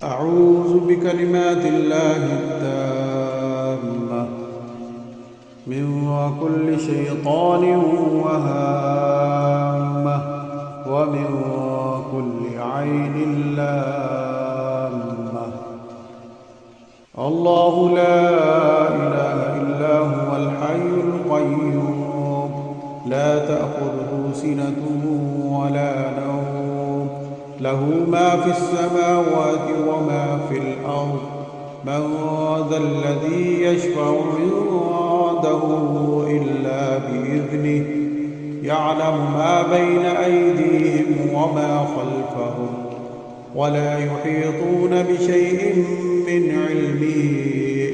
أعوذ بكلمات الله التامة من كل شيطان وهامة ومن كل عين لامة. الله لا إله إلا هو الحي القيوم لا تأخذه سنة ولا نوم له ما في السماوات وما في الأرض من ذا الذي يشفع عنده إلا بإذنه يعلم ما بين أيديهم وما خلفهم ولا يحيطون بشيء من علمه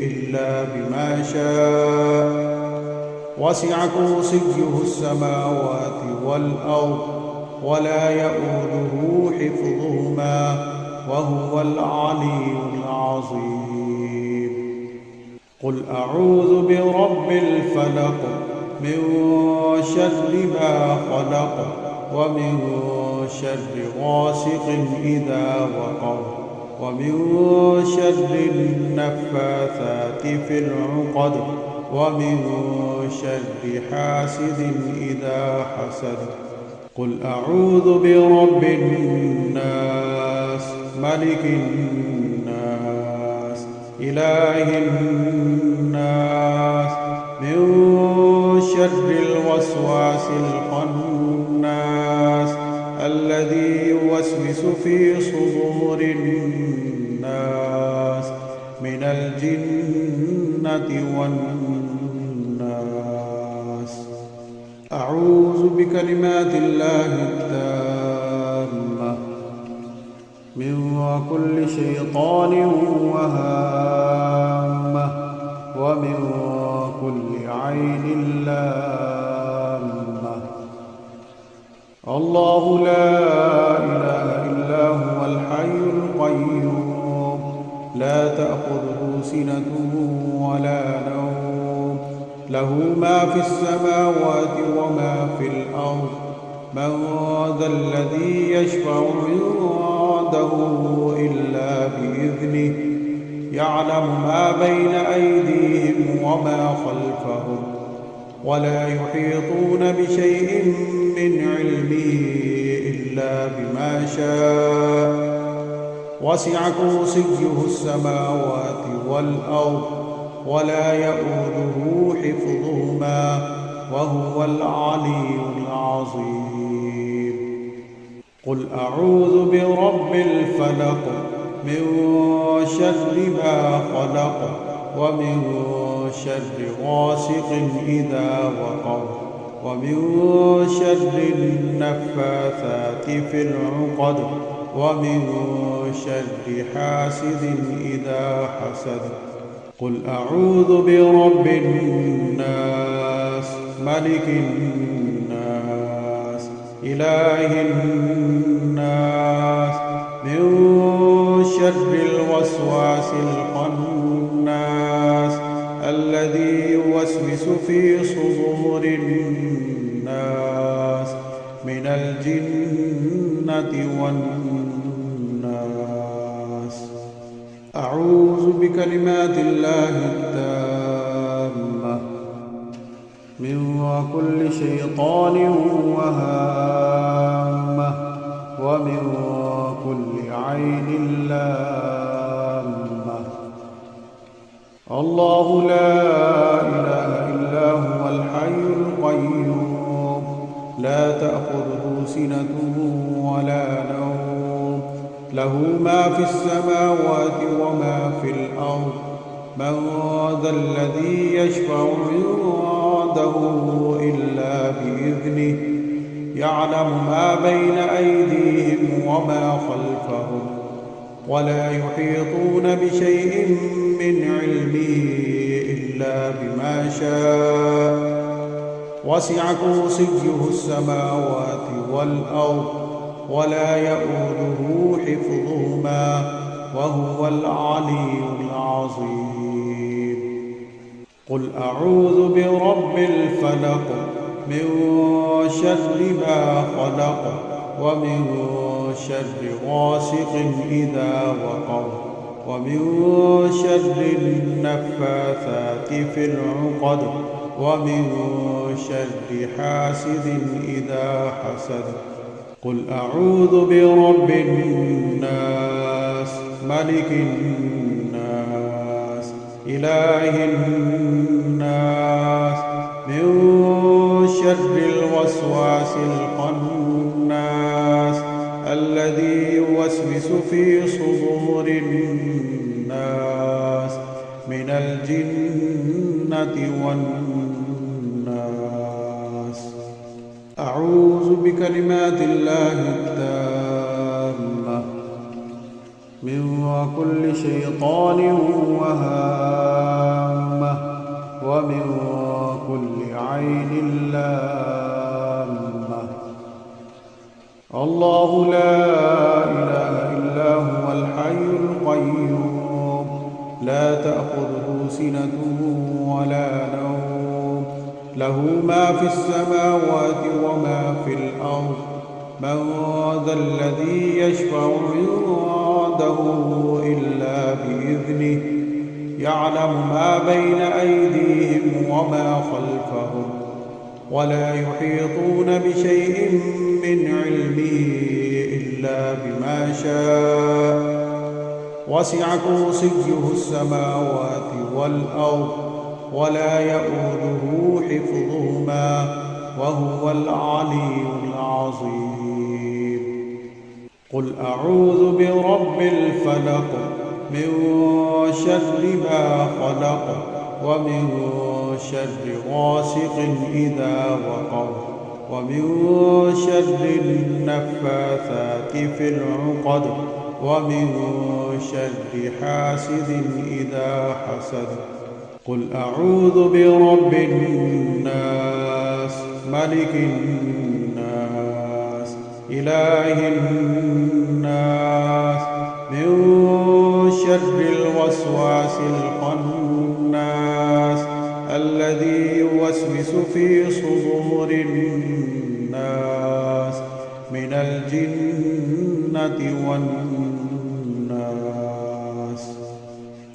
إلا بما شاء وسع كرسيه السماوات والأرض ولا يئوده حفظهما وهو العلي العظيم. قل أعوذ برب الفلق من شر ما خلق ومن شر غاسق إذا وقب ومن شر النفاثات في العقد ومن شر حاسد إذا حسد. قل أعوذ برب الناس ملك الناس إله الناس من شر الوسواس الخناس الذي يوسوس في صدور الناس من الجنة والناس. أعوذ بكلمات الله التامة من كل شيطان وهامة ومن كل عين لامة. الله لا إله إلا هو الحي القيوم لا تأخذه سنة ولا نوم له ما في السماوات وما في الأرض من ذا الذي يشفع عنده إلا بإذنه يعلم ما بين أيديهم وما خلفهم ولا يحيطون بشيء من علمه إلا بما شاء وسع كرسيه السماوات والأرض ولا يئوده حفظهما وهو العلي العظيم. قل أعوذ برب الفلق من شر ما خلق ومن شر غاسق إذا وقب ومن شر النفاثات في العقد ومن شر حاسد إذا حسد. قل أعوذ برب الناس ملك الناس إله الناس من شر الوسواس الخناس الذي يوسوس في صدور الناس من الجنة والناس. أعوذ بكلمات الله التامة من كل شيطان وهامة ومن كل عين لامة. الله لا إله إلا هو الحي القيوم لا تأخذه سنة ولا نوم له ما في السماوات وما في الأرض من ذا الذي يشفع عنده إلا بإذنه يعلم ما بين أيديهم وما خلفهم ولا يحيطون بشيء من علمه إلا بما شاء وسع كرسيه السماوات والأرض ولا يئوده حفظهما وهو العلي العظيم. قل أعوذ برب الفلق من شر ما خلق ومن شر غاسق إذا وقب ومن شر النفاثات في العقد ومن شر حاسد إذا حسد قل أعوذ برب الناس ملك الناس إله الناس من شر الوسواس الخناس الذي يوسوس في صدور الناس من الجنة والناس أعوذ بكلمات الله التامة من كل شيطان وهامة ومن كل عين لامة الله لا إله إلا هو الحي القيوم لا تأخذه سنة ولا نوم له ما في السماوات وما في الأرض من ذا الذي يشفع عنده إلا بإذنه يعلم ما بين أيديهم وما خلفهم ولا يحيطون بشيء من علمه إلا بما شاء وسع كرسيه السماوات والأرض ولا يؤوده حفظهما وهو العلي العظيم قل أعوذ برب الفلق من شر ما خلق ومن شر غاسق إذا وقب ومن شر النفاثات في العقد ومن شر حاسد إذا حسد قل أعوذ برب الناس ملك الناس إله الناس من شر الوسواس الخناس الذي يوسوس في صدور الناس من الجنة والناس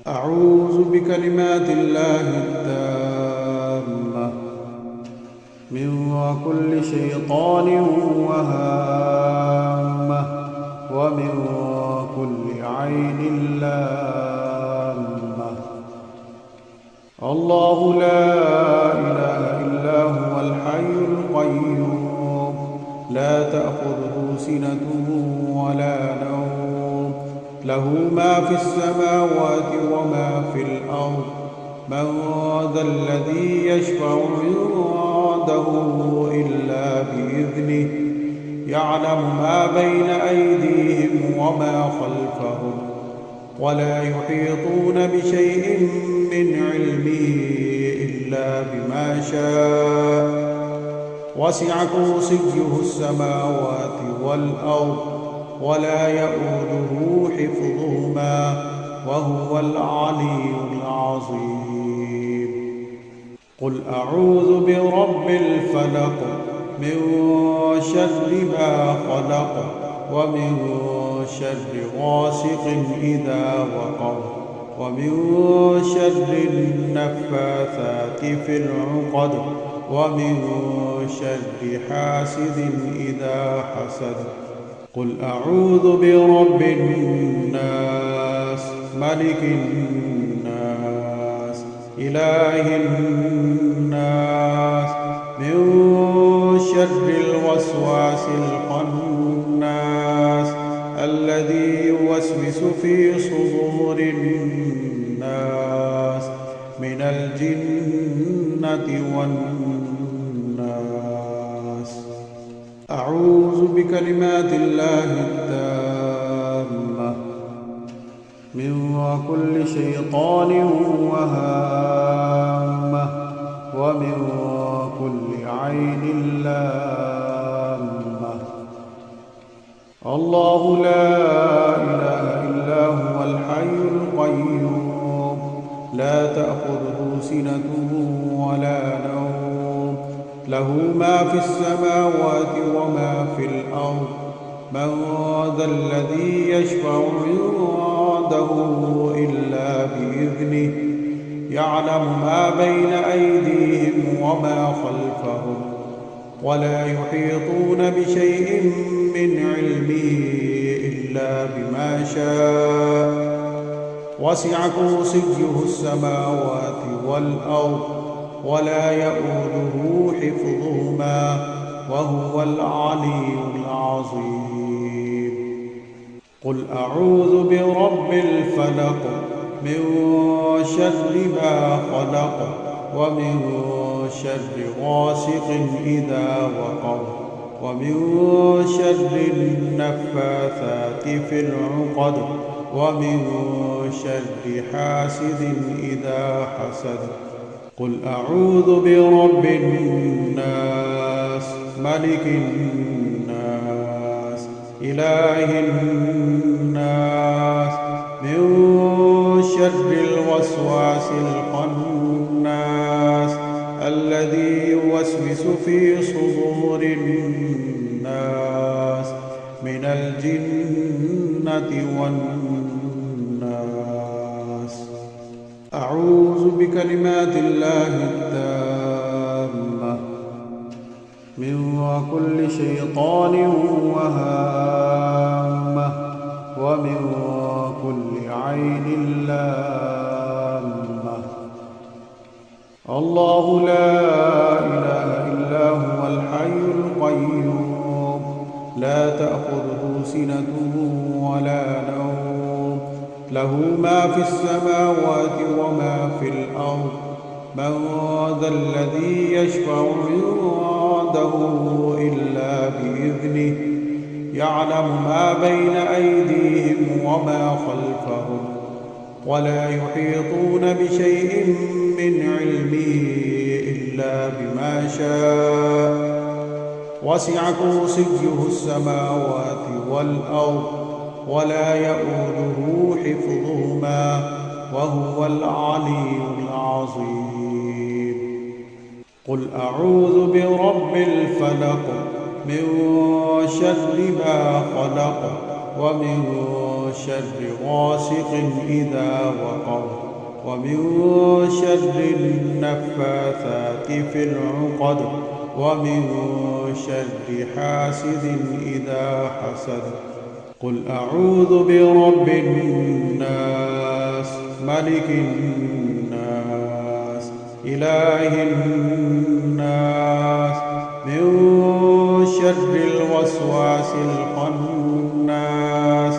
أعوذ بكلمات الله التامة من كل شيطان وهامة ومن كل عين لامة الله لا إله إلا هو الحي القيوم لا تأخذه سنة ولا نوم له ما في السماوات وما في الأرض من ذا الذي يشفع عنده إلا بإذنه يعلم ما بين أيديهم وما خلفهم ولا يحيطون بشيء من علمه إلا بما شاء وسع كرسيه السماوات والأرض ولا يؤوده حفظهما وهو العلي العظيم قل أعوذ برب الفلق من شر ما خلق ومن شر غاسق إذا وقب ومن شر النفاثات في العقد ومن شر حاسد إذا حسد قل أعوذ برب الناس ملك الناس إله الناس من شر الوسواس الخناس الذي يوسوس في صدور الناس من الجنة والناس أعوذ بكلمات الله التامة من كل شيطان وهامة ومن كل عين لامة الله لا إله إلا هو الحي القيوم لا تأخذه سنة ولا نوم له ما في السماوات وما في الأرض من ذا الذي يشفع عنده إلا بإذنه يعلم ما بين أيديهم وما خلفهم ولا يحيطون بشيء من علمه إلا بما شاء وسع كرسيه السماوات والأرض ولا يئوده حفظهما وهو العلي العظيم قل أعوذ برب الفلق من شر ما خلق ومن شر غاسق إذا وقب ومن شر النفاثات في العقد ومن شر حاسد إذا حسد قل أعوذ برب الناس ملك الناس إله الناس من شر الوسواس الخناس الذي يوسوس في صدور الناس من الجنة والناس أعوذ بكلمات الله التامة من كل شيطان وهامة ومن كل عين لامة الله لا إله إلا هو الحي القيوم لا تأخذه سنة ولا نوم له ما في السماوات وما في الأرض من ذا الذي يشفع عنده إلا بإذنه يعلم ما بين أيديهم وما خلفهم ولا يحيطون بشيء من علمه إلا بما شاء وسع كرسيه السماوات والأرض ولا يئوده حفظهما وهو العلي العظيم قل أعوذ برب الفلق من شر ما خلق ومن شر غاسق إذا وقب ومن شر النفاثات في العقد ومن شر حاسد إذا حسد قل أعوذ برب الناس ملك الناس إله الناس من شر الوسواس الخناس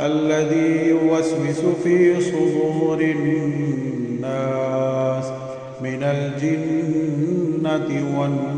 الذي يوسوس في صدور الناس من الجنة والناس